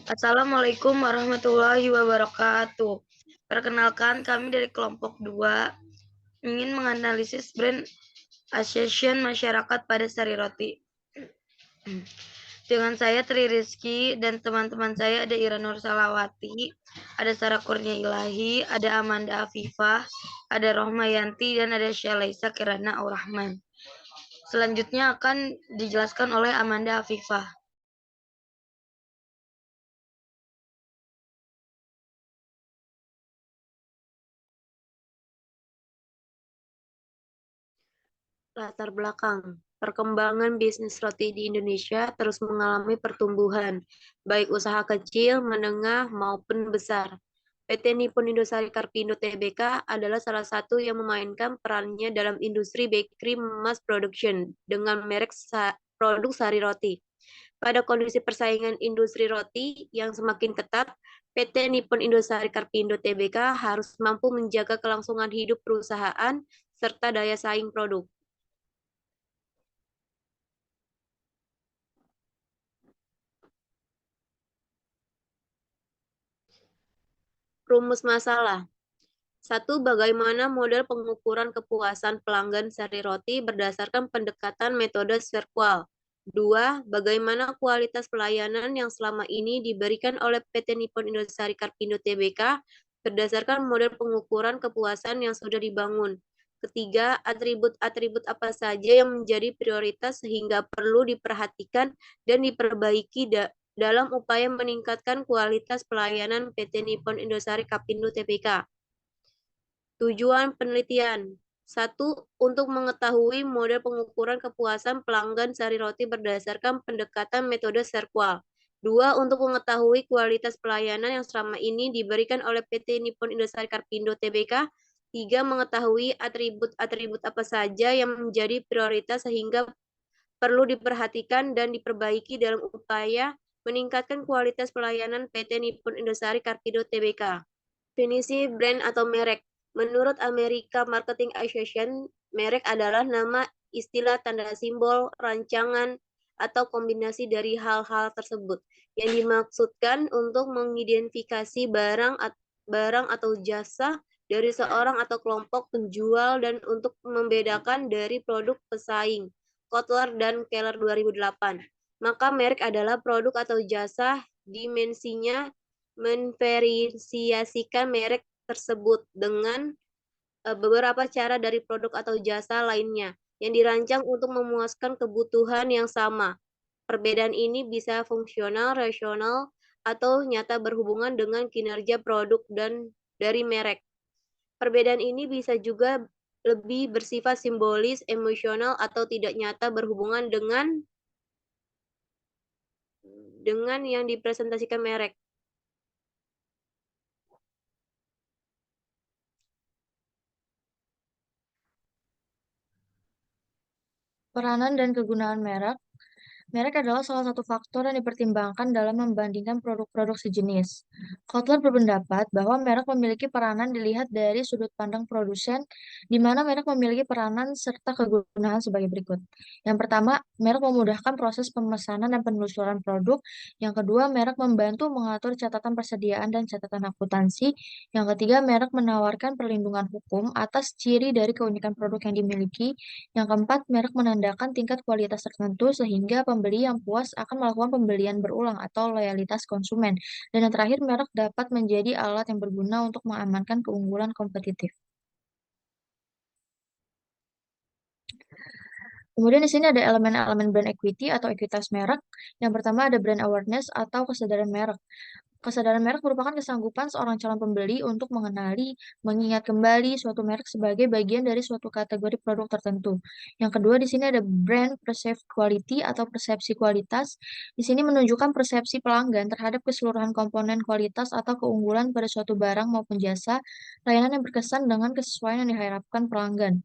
Assalamualaikum warahmatullahi wabarakatuh. Perkenalkan, kami dari kelompok 2 ingin menganalisis brand association masyarakat pada sari roti. Dengan saya Tri Rizky dan teman-teman saya ada Ira Nur Salawati, ada Sarah Kurnia Ilahi, ada Amanda Afifah, ada Rohmayanti, dan ada Syalaisa Kirana Aurahman. Selanjutnya akan dijelaskan oleh Amanda Afifah. Latar belakang perkembangan bisnis roti di Indonesia terus mengalami pertumbuhan, baik usaha kecil, menengah, maupun besar. PT Nippon Indosari Karpindo Tbk adalah salah satu yang memainkan perannya dalam industri bakery mass production dengan merek produk sari roti. Pada kondisi persaingan industri roti yang semakin ketat, PT Nippon Indosari Karpindo Tbk harus mampu menjaga kelangsungan hidup perusahaan serta daya saing produk. Rumus masalah. Satu, bagaimana model pengukuran kepuasan pelanggan sari roti berdasarkan pendekatan metode Square. Dua, bagaimana kualitas pelayanan yang selama ini diberikan oleh PT Nippon Indosari Karpindo Tbk berdasarkan model pengukuran kepuasan yang sudah dibangun. Ketiga, atribut-atribut apa saja yang menjadi prioritas sehingga perlu diperhatikan dan diperbaiki dalam upaya meningkatkan kualitas pelayanan PT Nippon Indosari Karpindo Tbk. Tujuan penelitian. Satu, untuk mengetahui model pengukuran kepuasan pelanggan sari roti berdasarkan pendekatan metode Square. Dua, untuk mengetahui kualitas pelayanan yang selama ini diberikan oleh PT Nippon Indosari Karpindo Tbk. Tiga, mengetahui atribut-atribut apa saja yang menjadi prioritas sehingga perlu diperhatikan dan diperbaiki dalam upaya meningkatkan kualitas pelayanan PT Nippon Indosari Karpindo Tbk. Definisi brand atau merek. Menurut American Marketing Association, merek adalah nama, istilah, tanda simbol, rancangan, atau kombinasi dari hal-hal tersebut yang dimaksudkan untuk mengidentifikasi barang atau jasa dari seorang atau kelompok penjual dan untuk membedakan dari produk pesaing. Kotler dan Keller 2008. Maka merek adalah produk atau jasa, dimensinya menverifikasikan merek tersebut dengan beberapa cara dari produk atau jasa lainnya yang dirancang untuk memuaskan kebutuhan yang sama. Perbedaan ini bisa fungsional, rasional, atau nyata berhubungan dengan kinerja produk dan dari merek. Perbedaan ini bisa juga lebih bersifat simbolis, emosional, atau tidak nyata berhubungan dengan yang dipresentasikan merek. Peranan dan kegunaan merek. Merek adalah salah satu faktor yang dipertimbangkan dalam membandingkan produk-produk sejenis. Kotler berpendapat bahwa merek memiliki peranan dilihat dari sudut pandang produsen, di mana merek memiliki peranan serta kegunaan sebagai berikut. Yang pertama, merek memudahkan proses pemesanan dan penelusuran produk. Yang kedua, merek membantu mengatur catatan persediaan dan catatan akuntansi. Yang ketiga, merek menawarkan perlindungan hukum atas ciri dari keunikan produk yang dimiliki. Yang keempat, merek menandakan tingkat kualitas tertentu sehingga pembeli yang puas akan melakukan pembelian berulang atau loyalitas konsumen. Dan yang terakhir, merek dapat menjadi alat yang berguna untuk mengamankan keunggulan kompetitif. Kemudian di sini ada elemen-elemen brand equity atau ekuitas merek. Yang pertama ada brand awareness atau kesadaran merek. Kesadaran merek merupakan kesanggupan seorang calon pembeli untuk mengenali, mengingat kembali suatu merek sebagai bagian dari suatu kategori produk tertentu. Yang kedua, di sini ada brand perceived quality atau persepsi kualitas. Di sini menunjukkan persepsi pelanggan terhadap keseluruhan komponen kualitas atau keunggulan pada suatu barang maupun jasa, layanan yang berkesan dengan kesesuaian yang diharapkan pelanggan.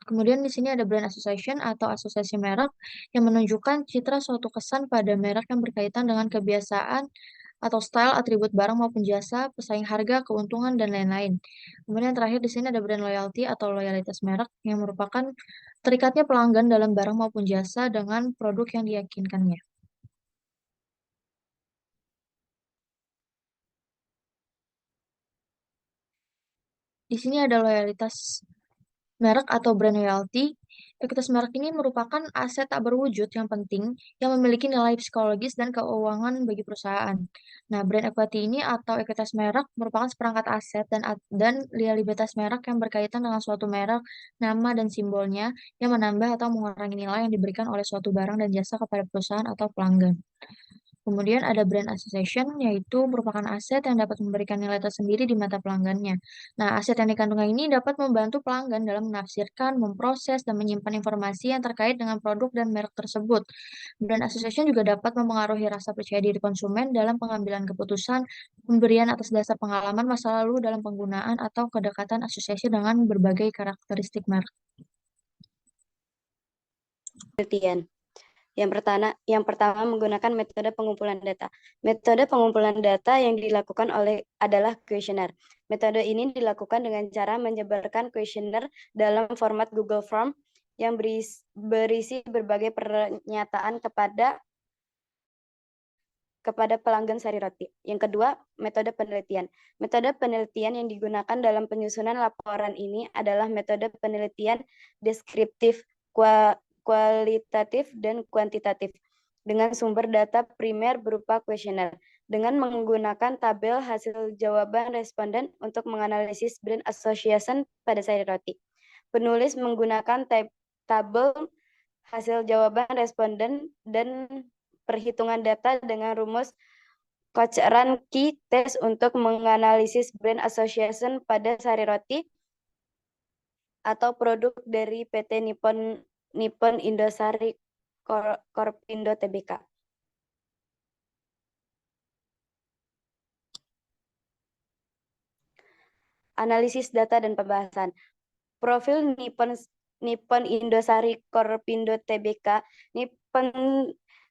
Kemudian di sini ada brand association atau asosiasi merek yang menunjukkan citra suatu kesan pada merek yang berkaitan dengan kebiasaan atau style, atribut barang maupun jasa, pesaing harga, keuntungan, dan lain-lain. Kemudian yang terakhir di sini ada brand loyalty atau loyalitas merek yang merupakan terikatnya pelanggan dalam barang maupun jasa dengan produk yang diyakinkannya. Di sini ada loyalitas merek atau brand loyalty. Ekuitas merek ini merupakan aset tak berwujud yang penting yang memiliki nilai psikologis dan keuangan bagi perusahaan. Nah, brand equity ini atau ekuitas merek merupakan seperangkat aset dan loyalitas merek yang berkaitan dengan suatu merek, nama, dan simbolnya yang menambah atau mengurangi nilai yang diberikan oleh suatu barang dan jasa kepada perusahaan atau pelanggan. Kemudian ada brand association, yaitu merupakan aset yang dapat memberikan nilai tersendiri di mata pelanggannya. Nah, aset yang dikandungnya ini dapat membantu pelanggan dalam menafsirkan, memproses, dan menyimpan informasi yang terkait dengan produk dan merek tersebut. Brand association juga dapat mempengaruhi rasa percaya diri konsumen dalam pengambilan keputusan, pemberian atas dasar pengalaman masa lalu dalam penggunaan atau kedekatan asosiasi dengan berbagai karakteristik merek. Penelitian. Yang pertama menggunakan metode pengumpulan data. Metode pengumpulan data yang dilakukan adalah kuesioner. Metode ini dilakukan dengan cara menyebarkan kuesioner dalam format Google Form yang berisi berbagai pernyataan kepada pelanggan sari roti. Yang kedua, metode penelitian. Metode penelitian yang digunakan dalam penyusunan laporan ini adalah metode penelitian deskriptif, kualitatif, dan kuantitatif dengan sumber data primer berupa kuesioner dengan menggunakan tabel hasil jawaban responden untuk menganalisis brand association pada sari roti. Penulis menggunakan tabel hasil jawaban responden dan perhitungan data dengan rumus Cochrane-Key test untuk menganalisis brand association pada sari roti atau produk dari PT Nippon Indosari Korpindo Tbk. Analisis data dan pembahasan. Profil Nippon Indosari Korpindo Tbk.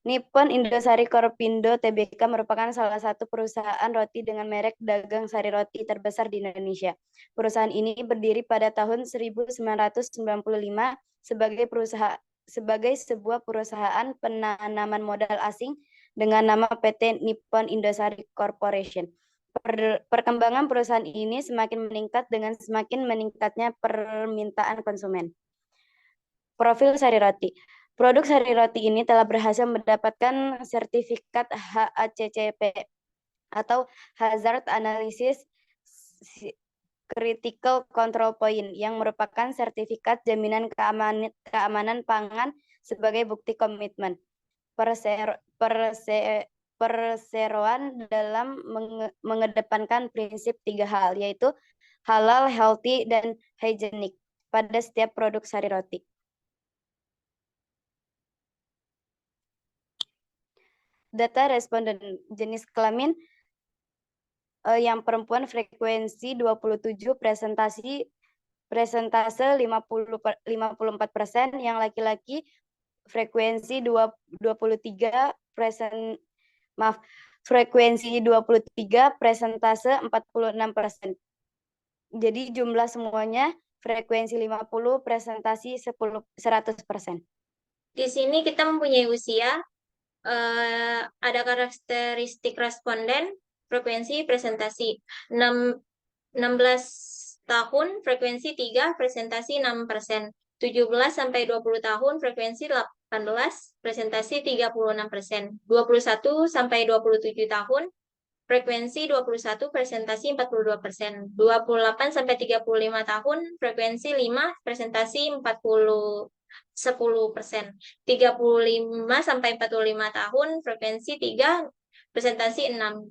Nippon Indosari Korpindo Tbk merupakan salah satu perusahaan roti dengan merek dagang sari roti terbesar di Indonesia. Perusahaan ini berdiri pada tahun 1995 sebagai sebuah perusahaan penanaman modal asing dengan nama PT Nippon Indosari Corporation. Perkembangan perusahaan ini semakin meningkat dengan semakin meningkatnya permintaan konsumen. Profil sari roti. Produk sari roti ini telah berhasil mendapatkan sertifikat HACCP atau Hazard Analysis Critical Control Point yang merupakan sertifikat jaminan keamanan pangan sebagai bukti komitmen perseroan dalam mengedepankan prinsip 3 hal, yaitu halal, healthy, dan hygienic pada setiap produk sari roti. Data responden jenis kelamin yang perempuan frekuensi 27, presentase 54%, yang laki-laki frekuensi 23, frekuensi 23, presentase 46%. Jadi jumlah semuanya frekuensi 50, presentasi 100%. Di sini kita mempunyai usia, ada karakteristik responden, frekuensi presentasi 16 tahun, frekuensi 3, presentasi 6%. 17 sampai 20 tahun, frekuensi 18, presentasi 36%. 21 sampai 27 tahun, frekuensi 21, presentasi 42%. 28 sampai 35 tahun, frekuensi 5, presentasi 10%. 35 sampai 45 tahun, frekuensi 3, presentasi 6.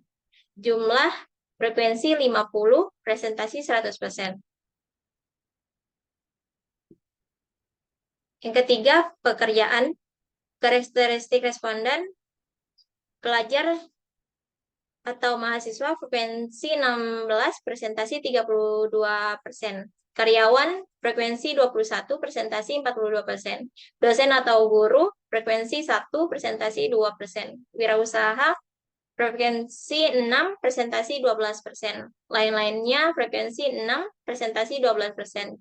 Jumlah frekuensi 50, presentasi 100%. Yang ketiga, pekerjaan. Karakteristik responden, pelajar atau mahasiswa frekuensi 16, presentasi 32%. Karyawan frekuensi 21, presentasi 42%. Dosen atau guru frekuensi 1, presentasi 2%. Wirausaha frekuensi 6, presentasi 12%. Lain-lainnya frekuensi 6, presentasi 12%.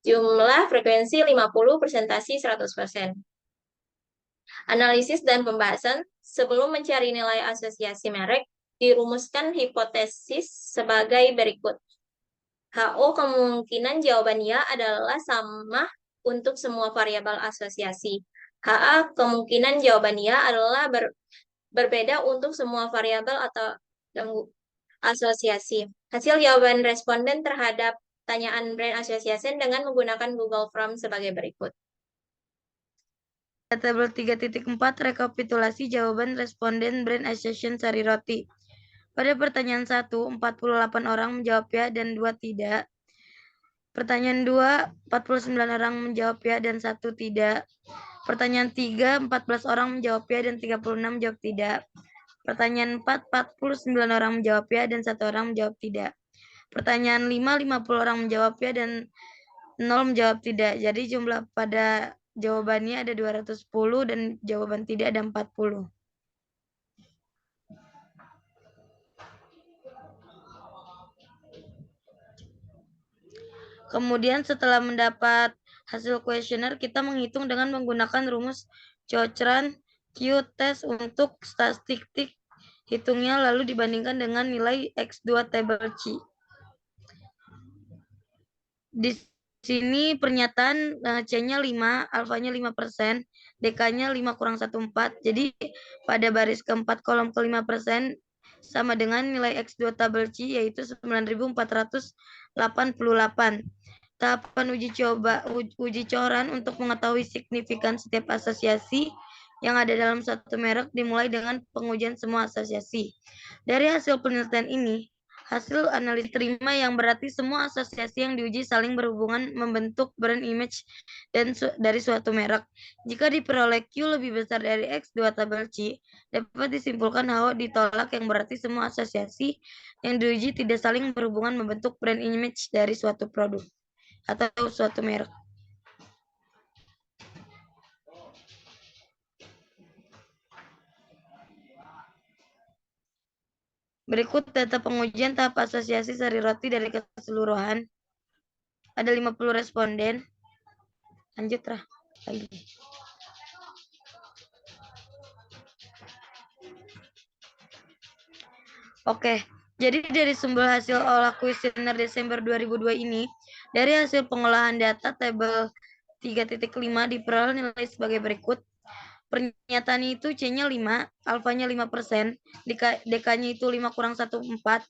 Jumlah frekuensi 50, presentasi 100%. Analisis dan pembahasan. Sebelum mencari nilai asosiasi merek, dirumuskan hipotesis sebagai berikut. HO kemungkinan jawaban ya adalah sama untuk semua variabel asosiasi. HA kemungkinan jawaban ya adalah berbeda untuk semua variabel atau asosiasi. Hasil jawaban responden terhadap pertanyaan brand association dengan menggunakan Google Form sebagai berikut. Tabel 3.4 rekapitulasi jawaban responden brand association Sari Roti. Pada pertanyaan 1, 48 orang menjawab ya dan 2 tidak. Pertanyaan 2, 49 orang menjawab ya dan 1 tidak. Pertanyaan 3, 14 orang menjawab ya dan 36 menjawab tidak. Pertanyaan 4, 49 orang menjawab ya dan 1 orang menjawab tidak. Pertanyaan 5, 50 orang menjawab ya dan 0 menjawab tidak. Jadi jumlah pada jawabannya ada 210 dan jawaban tidak ada 40. Kemudian setelah mendapat hasil kuesioner, kita menghitung dengan menggunakan rumus Cochran Q-test untuk statistik hitungnya lalu dibandingkan dengan nilai X2 tabel C. Di sini pernyataan C-nya 5, alfanya 5%, DK-nya 5 kurang 1, 4. Jadi pada baris keempat kolom ke-5% sama dengan nilai X2 tabel C yaitu 9.488. Tahapan uji coran untuk mengetahui signifikan setiap asosiasi yang ada dalam satu merek dimulai dengan pengujian semua asosiasi. Dari hasil penelitian ini, hasil analisis terima yang berarti semua asosiasi yang diuji saling berhubungan membentuk brand image dan dari suatu merek. Jika diperoleh Q lebih besar dari X2 tabel C, dapat disimpulkan HO ditolak yang berarti semua asosiasi yang diuji tidak saling berhubungan membentuk brand image dari suatu produk atau suatu merek. Berikut data pengujian tahap asosiasi Sari Roti dari keseluruhan. Ada 50 responden. Lanjut, Rah. Lagi. Oke, jadi dari sumber hasil olah kuesioner Desember 2002 ini, dari hasil pengolahan data tabel 3.5 diperoleh nilai sebagai berikut. Pernyataan itu C-nya 5, alfanya 5%, DK-nya itu 5 kurang 1, 4.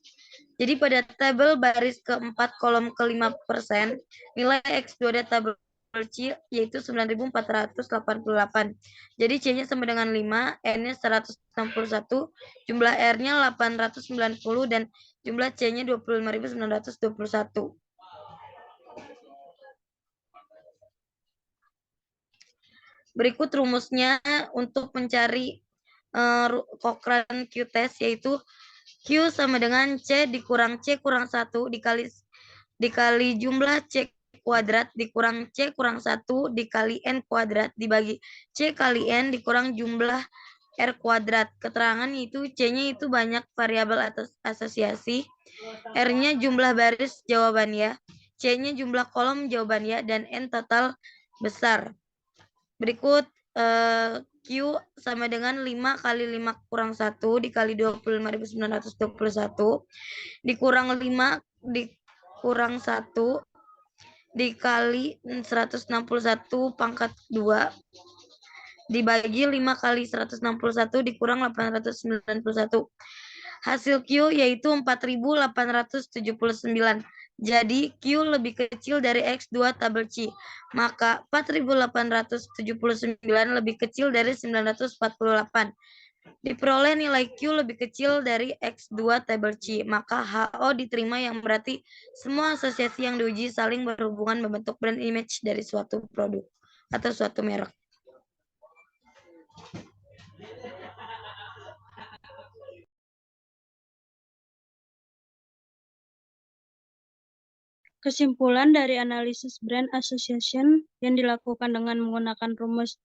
Jadi pada tabel baris keempat kolom ke-5%, nilai X2 tabel C yaitu 9.488. Jadi C-nya sama dengan 5, N-nya 161, jumlah R-nya 890, dan jumlah C-nya 25.921. Berikut rumusnya untuk mencari Cochran Q-test yaitu Q sama dengan C dikurang C kurang 1 dikali jumlah C kuadrat dikurang C kurang 1 dikali N kuadrat dibagi C kali N dikurang jumlah R kuadrat. Keterangan itu C-nya itu banyak variabel atas asosiasi, R-nya jumlah baris jawabannya, C-nya jumlah kolom jawabannya, dan N total besar. Berikut Q sama dengan 5 kali 5 kurang 1 dikali 25.921 dikurang 5 dikurang 1 dikali 161 pangkat 2 dibagi 5 kali 161 dikurang 891. Hasil Q yaitu 4.879. Jadi Q lebih kecil dari X2 tabel C. Maka 4.879 lebih kecil dari 948. Diperoleh nilai Q lebih kecil dari X2 tabel C. Maka HO diterima yang berarti semua asosiasi yang diuji saling berhubungan membentuk brand image dari suatu produk atau suatu merek. Kesimpulan dari analisis brand association yang dilakukan dengan menggunakan rumus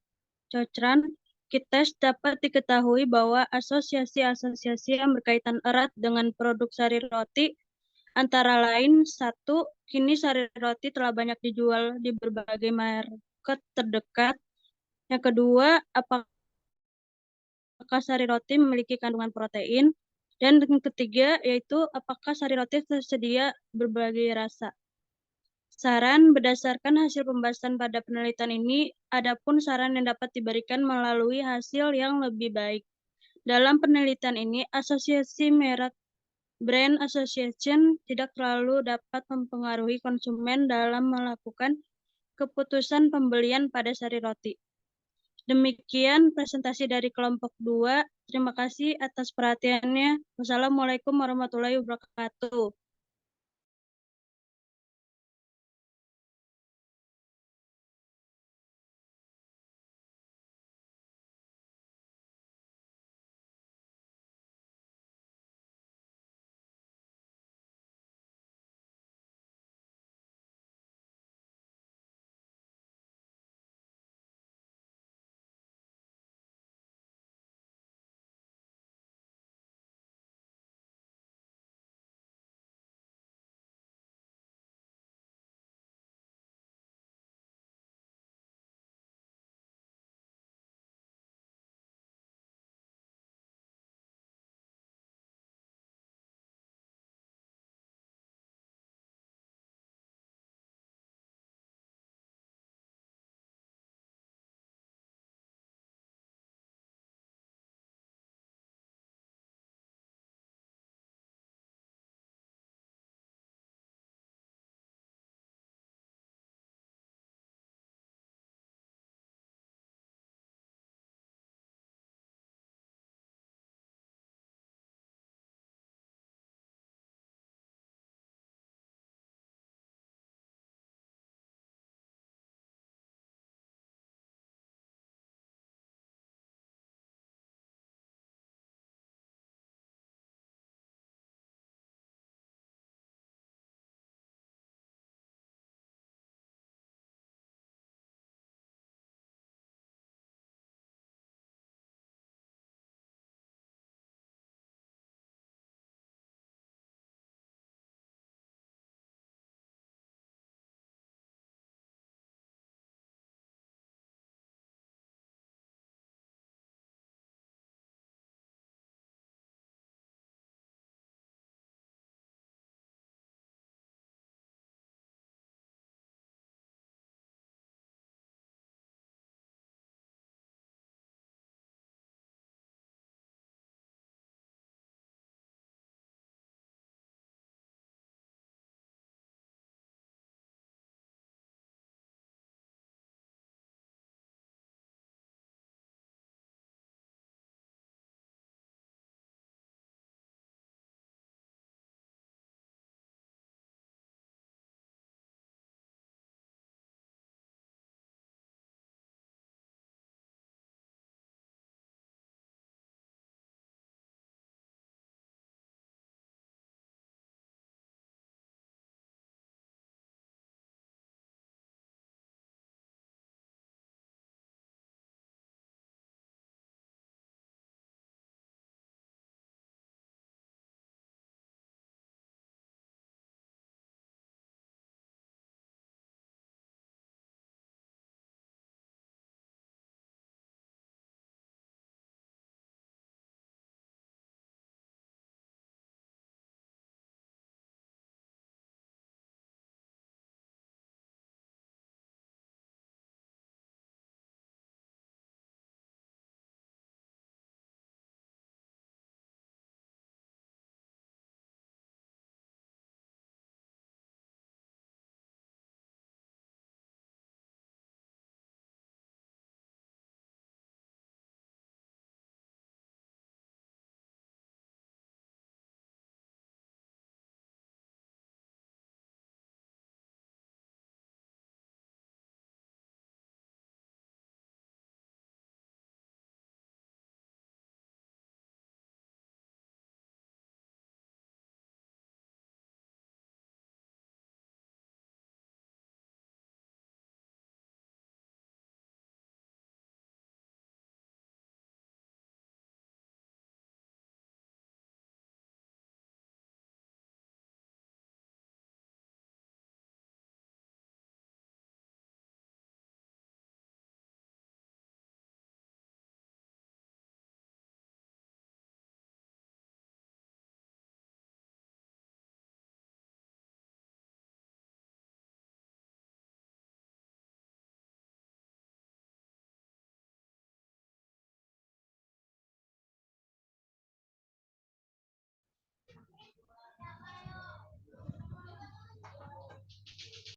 Cochran Q-test dapat diketahui bahwa asosiasi-asosiasi yang berkaitan erat dengan produk sari roti antara lain 1. Kini sari roti telah banyak dijual di berbagai market terdekat. Yang kedua, apakah sari roti memiliki kandungan protein? Dan yang ketiga yaitu apakah sari roti tersedia berbagai rasa. Saran berdasarkan hasil pembahasan pada penelitian ini, adapun saran yang dapat diberikan melalui hasil yang lebih baik. Dalam penelitian ini, asosiasi merek Brand Association tidak terlalu dapat mempengaruhi konsumen dalam melakukan keputusan pembelian pada sari roti. Demikian presentasi dari kelompok 2. Terima kasih atas perhatiannya. Wassalamualaikum warahmatullahi wabarakatuh.